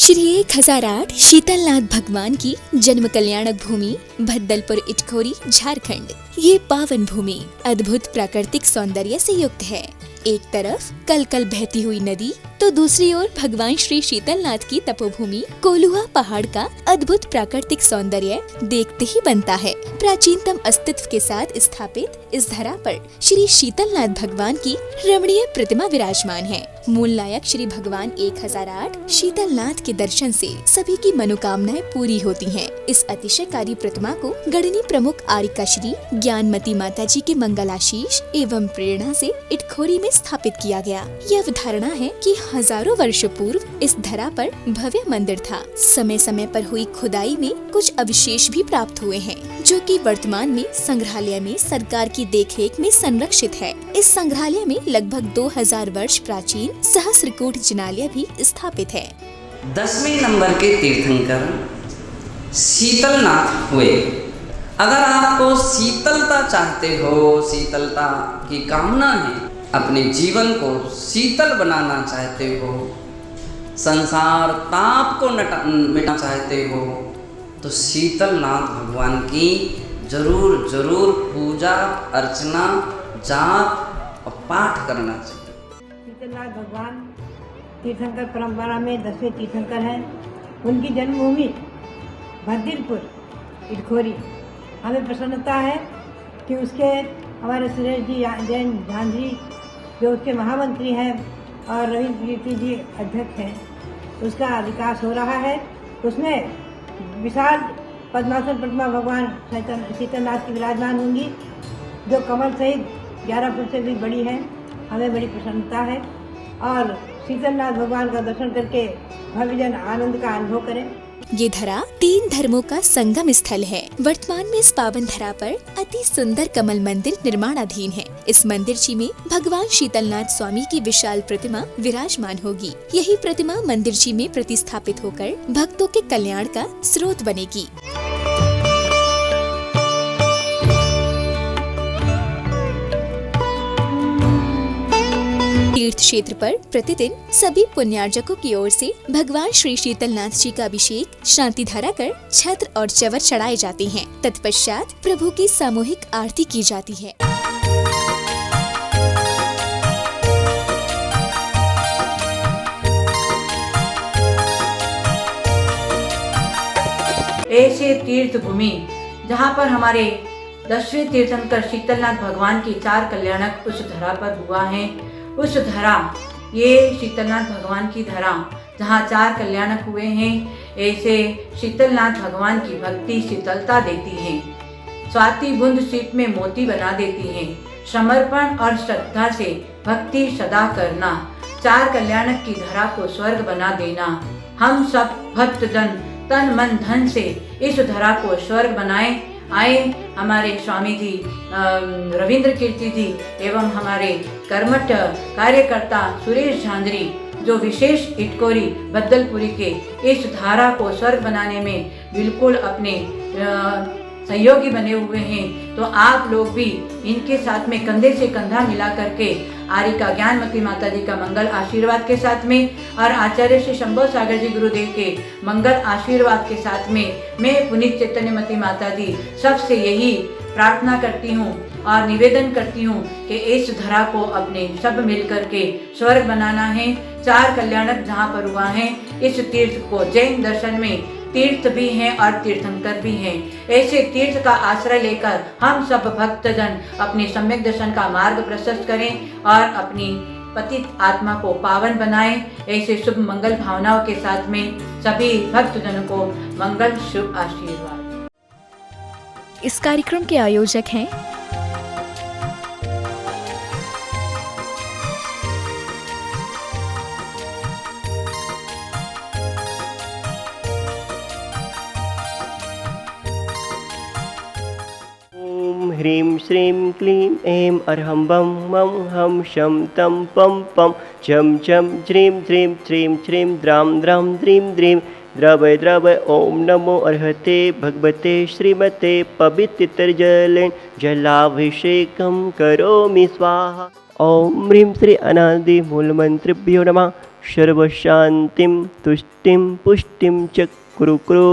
श्री 1008 शीतलनाथ भगवान की जन्म कल्याणक भूमि भद्दलपुर इटखोरी झारखंड। ये पावन भूमि अद्भुत प्राकृतिक सौंदर्य से युक्त है। एक तरफ कल कल बहती हुई नदी तो दूसरी ओर भगवान श्री शीतलनाथ की तपोभूमि कोलुआ पहाड़ का अद्भुत प्राकृतिक सौंदर्य देखते ही बनता है। प्राचीनतम अस्तित्व के साथ स्थापित इस धरा पर श्री शीतलनाथ भगवान की रमणीय प्रतिमा विराजमान है। मूल नायक श्री भगवान 1008 शीतलनाथ के दर्शन से सभी की मनोकामनाएं पूरी होती हैं। इस अतिशयकारी प्रतिमा को गढ़नी प्रमुख आरिका श्री ज्ञानमती माता जी के मंगलाशीष एवं प्रेरणा से इटखोरी में स्थापित किया गया। यह अवधारणा है कि हजारों वर्षों पूर्व इस धरा पर भव्य मंदिर था। समय समय पर हुई खुदाई में कुछ अवशेष भी प्राप्त हुए हैं, जो कि वर्तमान में संग्रहालय में सरकार की देखरेख में संरक्षित है। इस संग्रहालय में लगभग 2000 वर्ष प्राचीन सहस्त्रकूट जिनालय भी स्थापित है। 10वें नंबर के तीर्थंकर शीतलनाथ हुए। अगर आपको शीतलता चाहते हो, शीतलता की कामना है, अपने जीवन को शीतल बनाना चाहते हो, संसार ताप को मिटाना चाहते हो, तो शीतलनाथ भगवान की जरूर जरूर पूजा अर्चना जाप और पाठ करना चाहिए। शीतलनाथ भगवान तीर्थंकर परंपरा में 10वें तीर्थंकर हैं। उनकी जन्मभूमि भद्दलपुर इटखोरी। हमें प्रसन्नता है कि उसके हमारे सुरेश जी जैन झांझरी जो उसके महामंत्री हैं और रविंद्र कीर्ति जी अध्यक्ष हैं, उसका विकास हो रहा है। उसमें विशाल पद्मासन प्रतिमा भगवान शीतलनाथ की विराजमान होंगी, जो कमल सहित 11 फुट से भी बड़ी है। हमें बड़ी प्रसन्नता है और शीतलनाथ भगवान का दर्शन करके भव्यजन आनंद का अनुभव करें। ये धरा 3 धर्मों का संगम स्थल है। वर्तमान में इस पावन धरा पर अति सुंदर कमल मंदिर निर्माणाधीन है। इस मंदिर में भगवान शीतलनाथ स्वामी की विशाल प्रतिमा विराजमान होगी। यही प्रतिमा मंदिर में प्रतिस्थापित होकर भक्तों के कल्याण का स्रोत बनेगी। तीर्थ क्षेत्र पर प्रतिदिन सभी पुण्यार्जकों की ओर से भगवान श्री शीतलनाथ जी का अभिषेक शांति धारा कर छत्र और चवर चढ़ाए जाते हैं। तत्पश्चात प्रभु की सामूहिक आरती की जाती है। ऐसे तीर्थ भूमि जहाँ पर हमारे 10वें तीर्थंकर शीतलनाथ भगवान की 4 कल्याणक उस धरा पर हुआ है। उस धरा, ये शीतलनाथ भगवान की धरा जहाँ 4 कल्याणक हुए हैं। ऐसे शीतलनाथ भगवान की भक्ति शीतलता देती है, स्वाति बूंद शीत में मोती बना देती है। समर्पण और श्रद्धा से भक्ति सदा करना, 4 कल्याणक की धरा को स्वर्ग बना देना। हम सब भक्तजन तन मन धन से इस धरा को स्वर्ग बनाए। आए हमारे स्वामी जी रविंद्र कीर्ति जी एवं हमारे कर्मठ कार्यकर्ता सुरेश झांझरी, जो विशेष इटखोरी भद्दलपुरी के इस धारा को स्वर्ग बनाने में बिल्कुल अपने सहयोगी बने हुए हैं। तो आप लोग भी इनके साथ में कंधे से कंधा मिला करके आरिका ज्ञानमती माता जी का मंगल आशीर्वाद के साथ में और आचार्य श्री शंभो सागर जी गुरुदेव के मंगल आशीर्वाद के साथ में मैं पुनीत चैतन्यमती माता जी सबसे यही प्रार्थना करती हूँ और निवेदन करती हूँ कि इस धरा को अपने सब मिलकर के स्वर्ग बनाना है। 4 कल्याणक जहाँ पर हुआ है, इस तीर्थ को जैन दर्शन में तीर्थ भी हैं और तीर्थंकर भी हैं। ऐसे तीर्थ का आश्रय लेकर हम सब भक्तजन अपने सम्यक दर्शन का मार्ग प्रशस्त करें और अपनी पतित आत्मा को पावन बनाएं। ऐसे शुभ मंगल भावनाओं के साथ में सभी भक्तजनों को मंगल शुभ आशीर्वाद। इस कार्यक्रम के आयोजक हैं ह्रीं श्रीं क्लीं ऐं अर्हं बं मं हं शं तं पं पं झं झं ज्रीं ह्रीं श्रीं श्रीं द्रां द्रां द्रीं द्रीं द्रवय द्रवय। ओम नमो अर्हते भगवते श्रीमते पवित्रजलेन जलाभिषेकं करोमि स्वाहा। ओम ह्रीं श्री अनादि मूलमंत्रेभ्यो नमः। सर्वशांतिं तुष्टिं पुष्टिं च कुरु कुरु।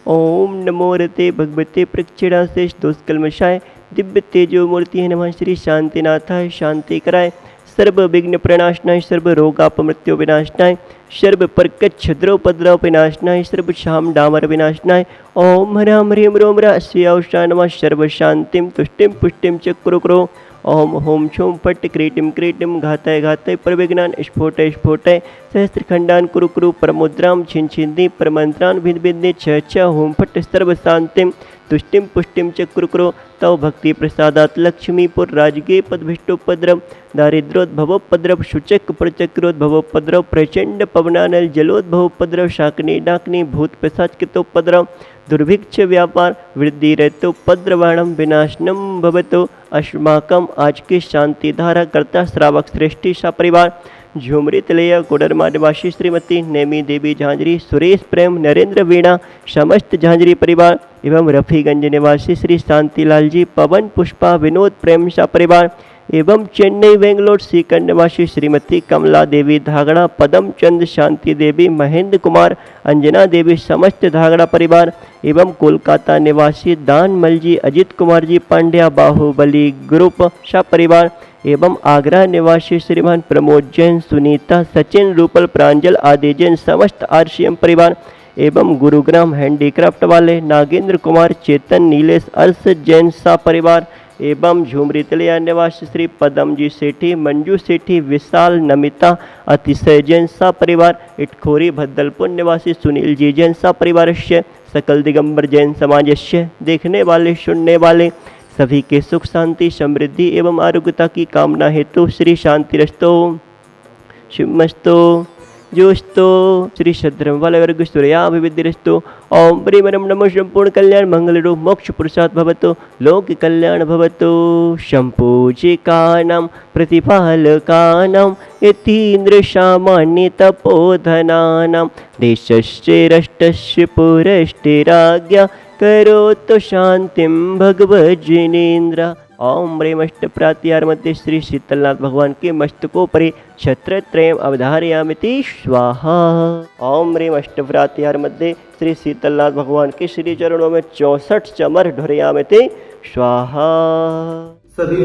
ओम नमो रते भगवते प्रक्षिणाशेष दोषकल्मषाय दिव्य तेजो मूर्ति नमः। श्री शांतिनाथाय शांति कराय, सर्व विघ्न प्रणाशनाय, सर्व रोगापमृत्यो विनाशनाय, सर्व प्रकट छद्रोपद्रव विनाशनाय, सर्व शाम डामर विनाशनाय। ओम ह्रां ह्रीं रोम ह्रास्यावशाय नमः। सर्व शांतिं तुष्टिं पुष्टिं च कुरु कुरु। ओम होम छोम फट क्रीटिम क्रीटिम घातय घातय प्रविघ्नान स्फोटय स्फोटय सहस्त्रखंडान कुरु कुरु परमुद्राम छिन छिंदी परमंत्रान भिद भिद छ छ होम फट सर्व शांतिम तुष्टिं पुष्टिं च कुरु कुरु। तव भक्ति प्रसादात लक्ष्मीपुर राजगे पदभिष्टोपद्रव दारिद्रोद्भवोपद्रव शुचक प्रचक्रोद्भवोपद्रव प्रचंड पवनानल जलोद्भवोपद्रव शाकनी डाकनी भूत पिशाचकृतोपद्रव दुर्भिक्ष व्यापार वृद्धि रहतोपद्रवाणम विनाशनम भवतो। अस्माकम आज की शांति धारा कर्ता श्रावक श्रेष्ठी सा परिवार झुमरी तलैया कोडरमा निवासी श्रीमती नेमी देवी झांझरी, सुरेश प्रेम, नरेंद्र वीणा, समस्त झांझरी परिवार एवं रफीगंज निवासी श्री शांतिलाल जी, पवन पुष्पा, विनोद प्रेम सा परिवार एवं चेन्नई बेंगलोर सीकर निवासी श्रीमती कमला देवी धागड़ा, पदम चंद, शांति देवी, महेंद्र कुमार, अंजना देवी, समस्त धागड़ा परिवार एवं कोलकाता निवासी दानमल जी, अजित कुमार जी पांड्या, बाहुबली ग्रुप सा परिवार एवं आगरा निवासी श्रीमान प्रमोद जैन, सुनीता, सचिन, रूपल, प्रांजल आदि जैन, समस्त आरसीएम परिवार एवं गुरुग्राम हैंडीक्राफ्ट वाले नागेंद्र कुमार, चेतन, नीलेश, अर्ष जैन सा परिवार एवं झुमरी तलैया निवासी श्री पदम जी सेठी, मंजू सेठी, विशाल, नमिता, अतिशय जैन सा परिवार, इटखोरी भद्दलपुर निवासी सुनील जी जैन सा परिवारस्य, सकल दिगंबर जैन समाजस्य। देखने वाले सुनने वाले सभी के सुख शांति समृद्धि एवं आरोग्यता की कामना हेतु श्री शांतिरस्तो शिवमस्तो जोस्तो श्री सद्रम वालवर्ग सूर्याभिविद्यस्तु। ओम परिमरम नमो संपूर्ण कल्याण मंगलरूप मोक्ष पुरुषात् भवतु, लोक कल्याण भवतु। संपूजिकानां प्रतिपालकानां यतीन्द्र सामान्य तपोधनानां देशस्य राष्ट्रस्य पुरस्ते राज्ञा करोतु शांतिं भगवज्जिनेन्द्र। ओम रेमष्ट प्रात्यार मध्य श्री शीतलनाथ भगवान के मस्तकोपरि छत्रत्रयम् अवधारयामिति स्वाहा। ओम रेमष्ट प्रात्यार मध्य श्री शीतलनाथ भगवान के श्री चरणों में 64 चमर ढोरयामिति स्वाहा। सभी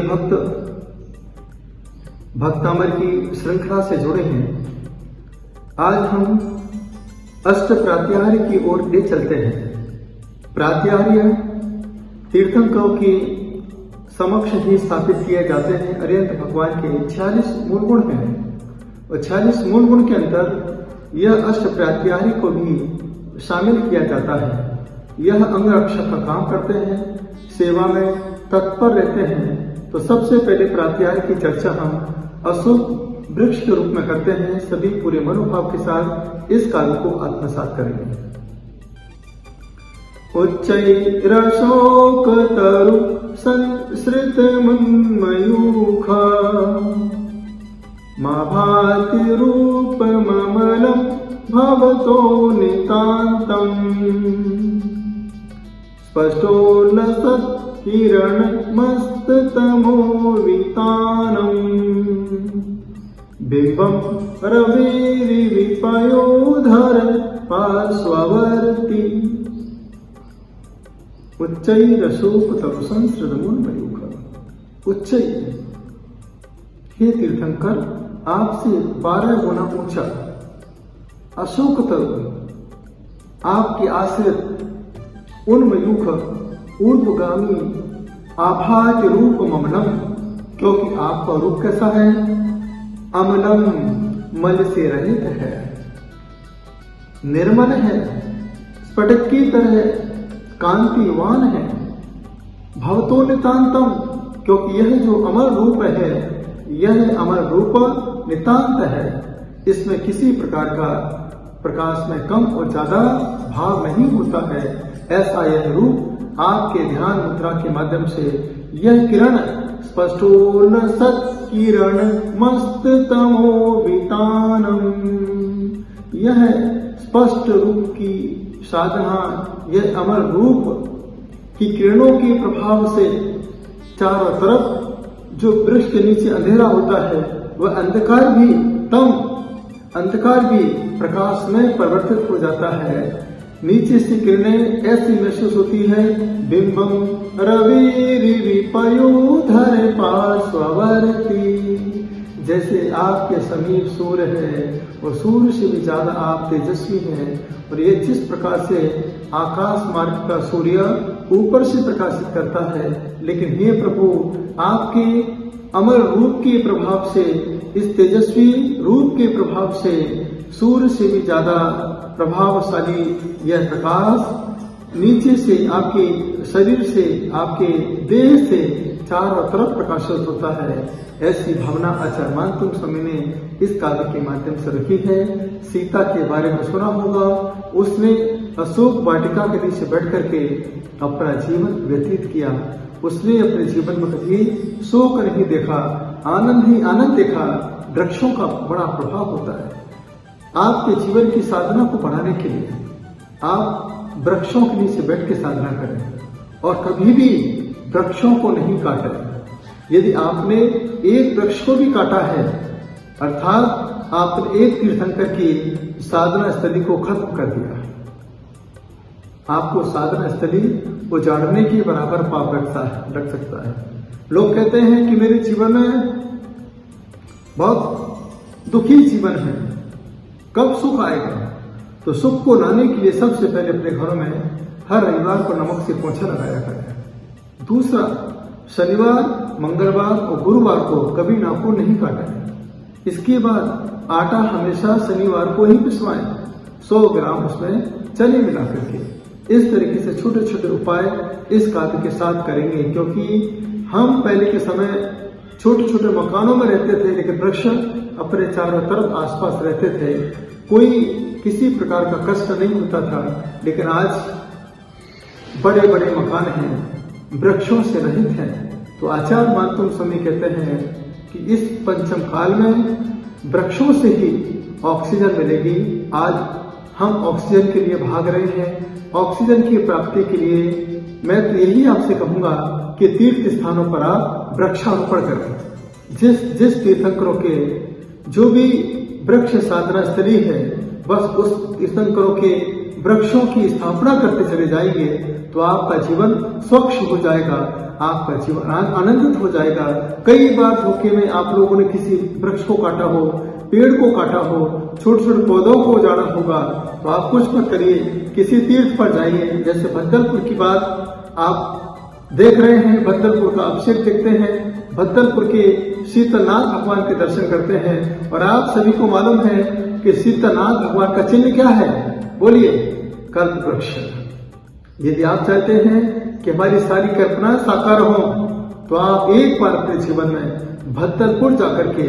भक्तामर की श्रृंखला से जुड़े हैं। आज हम अष्ट प्रात्याहार्य की ओर ले चलते हैं। प्रात्याहार्य तीर्थंकरों की समक्ष ही स्थापित किए जाते हैं। अरिहंत भगवान के 46 मूल गुण हैं और 46 मूल गुण के अंदर यह अष्ट प्रात्याहार्य को भी शामिल किया जाता है। यह अंगरक्षक का काम करते हैं, सेवा में तत्पर रहते हैं। तो सबसे पहले प्रात्याहार्य की चर्चा हम अशुभ वृक्ष के रूप में करते हैं। सभी पूरे मनोभाव के साथ इस कार्य को आत्मसात करेंगे। उच्चैरशोक तरु संसृत मन्मयूखा मा भाति रूप ममलम भवतो नितान्तम् स्पष्टो लसत् किरण मस्त तमो वितानम् बिंबम रविरिविपयोधर पार्श्ववर्ती उच्चैरशोक तरु संसृत मन्मयूखा। उच्चै हे तीर्थंकर, आपसे 12 गुना ऊंचा अशोक तरु आपके आश्रित उन्मयूख ऊर्ध्वगामी आभाज रूप ममलम, क्योंकि आपका रूप कैसा है? अमलम, मल से रहित है, निर्मल है, स्फटिक की तरह कांतिवान है। भवतो नितांतम, क्योंकि यह जो अमर रूप है यह अमर रूप नितांत है। इसमें किसी प्रकार का प्रकाश में कम और ज्यादा भाव नहीं होता है। ऐसा यह रूप आपके ध्यान मुद्रा के माध्यम से यह किरण स्पष्टो सत किरण मस्त तमो वितानम, यह स्पष्ट रूप की साधना, यह अमर रूप की किरणों के प्रभाव से चारों तरफ जो वृक्ष के नीचे अंधेरा होता है वह अंधकार भी प्रकाश में परिवर्तित हो जाता है। नीचे से किरणें ऐसी महसूस होती है, बिंबम रविरिविपयोधर पार्श्ववर्ती, जैसे आपके समीप सूर्य है और सूर्य से भी ज्यादा आप तेजस्वी हैं। और ये जिस प्रकार से आकाश मार्ग का सूर्य ऊपर से प्रकाशित करता है, लेकिन हे प्रभु आपके अमर रूप के प्रभाव से, इस तेजस्वी रूप के प्रभाव से सूर्य से भी ज्यादा प्रभावशाली यह प्रकाश नीचे से, आपके शरीर से, आपके देह से चारों तरफ प्रकाशित होता है। ऐसी भावना आचार्य मानतुम स्वामी ने इस काव्य के माध्यम से रखी है। सीता के बारे में सुना होगा, उसने अशोक वाटिका के नीचे बैठ करके अपना जीवन व्यतीत किया। उसने अपने जीवन में कभी शोक नहीं देखा, आनंद ही आनंद देखा। वृक्षों का बड़ा प्रभाव होता है। आपके जीवन की साधना को बढ़ाने के लिए आप वृक्षों के नीचे बैठ के साधना करें और कभी भी वृक्षों को नहीं काटें। यदि आपने एक वृक्ष को भी काटा है, अर्थात आपने एक तीर्थंकर की साधना स्थली को खत्म कर दिया, आपको साधना स्थली उजाड़ने के बराबर पाप लग सकता है। लोग कहते हैं कि मेरे जीवन में बहुत दुखी जीवन है, कब सुख आएगा? तो सुख को लाने के लिए सबसे पहले अपने घरों में हर रविवार को नमक से पोंछा लगाया करें। दूसरा, शनिवार, मंगलवार और गुरुवार को कभी नाखून नहीं काटें। इसके बाद आटा हमेशा शनिवार को ही पिसवाएं, 100 ग्राम उसमें चने मिला करके। इस तरीके से छोटे छोटे उपाय इस कार्य के साथ करेंगे, क्योंकि हम पहले के समय छोटे छोटे मकानों में रहते थे, लेकिन वृक्ष अपने चारों तरफ आसपास रहते थे, कोई किसी प्रकार का कष्ट नहीं होता था। लेकिन आज बड़े बड़े मकान हैं, वृक्षों से रहित हैं। तो आचार्य मानतुम स्वामी कहते हैं कि इस पंचम काल में वृक्षों से ही ऑक्सीजन मिलेगी। आज हम ऑक्सीजन के लिए भाग रहे हैं। ऑक्सीजन की प्राप्ति के लिए मैं तो यही आपसे कहूंगा कि तीर्थ स्थानों पर आप वृक्षारोपण करें। जिस तीर्थंकरों के जो भी वृक्ष साधना स्थली है, बस उस तीर्थंकरों के वृक्षों की स्थापना करते चले जाएंगे तो आपका जीवन स्वच्छ हो जाएगा, आपका जीवन आनंदित हो जाएगा। कई बार धोखे में आप लोगों ने किसी वृक्ष को काटा हो, पेड़ को काटा हो, छोटे छोटे पौधों को उजाड़ा होगा, तो आप कुछ मत करिए, किसी तीर्थ पर जाइए। जैसे भद्दलपुर की बात आप देख रहे हैं, भद्दलपुर का अभिषेक देखते हैं, भद्दलपुर के शीतलनाथ भगवान के दर्शन करते हैं। और आप सभी को मालूम है कि शीतलनाथ भगवान का चिन्ह क्या है? बोलिए, कल्प वृक्ष। यदि आप चाहते हैं कि हमारी सारी कल्पना साकार हो, तो आप एक बार अपने जीवन में भद्दलपुर जाकर के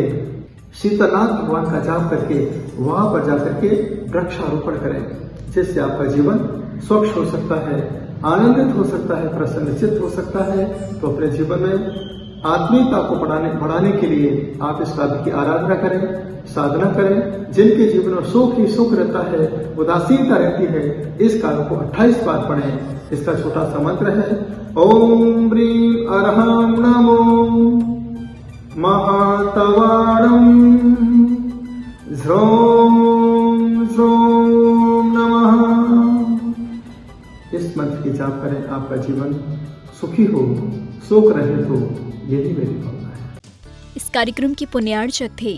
शीतलनाथ भगवान का जाप करके वहां पर जाकर के वृक्षारोपण करें, जिससे आपका जीवन स्वच्छ हो सकता है, आनंदित हो सकता है, प्रसन्नचित्त हो सकता है। तो अपने जीवन में आत्मीयता को बढ़ाने के लिए आप इस काव्य की आराधना करें, साधना करें। जिनके जीवन में सुख ही सुख रहता है, उदासीनता रहती है, इस काव्य को 28 बार पढ़ें। इसका छोटा सा मंत्र है, ओम ह्रीं अरहं नमो महातवाणं ह्रौं ह्रौं नमः। इस मंत्र की जाप करें, आपका जीवन सुखी हो, शोक रहित हो, यही मेरी भावना है। इस कार्यक्रम के पुण्यार्चक थे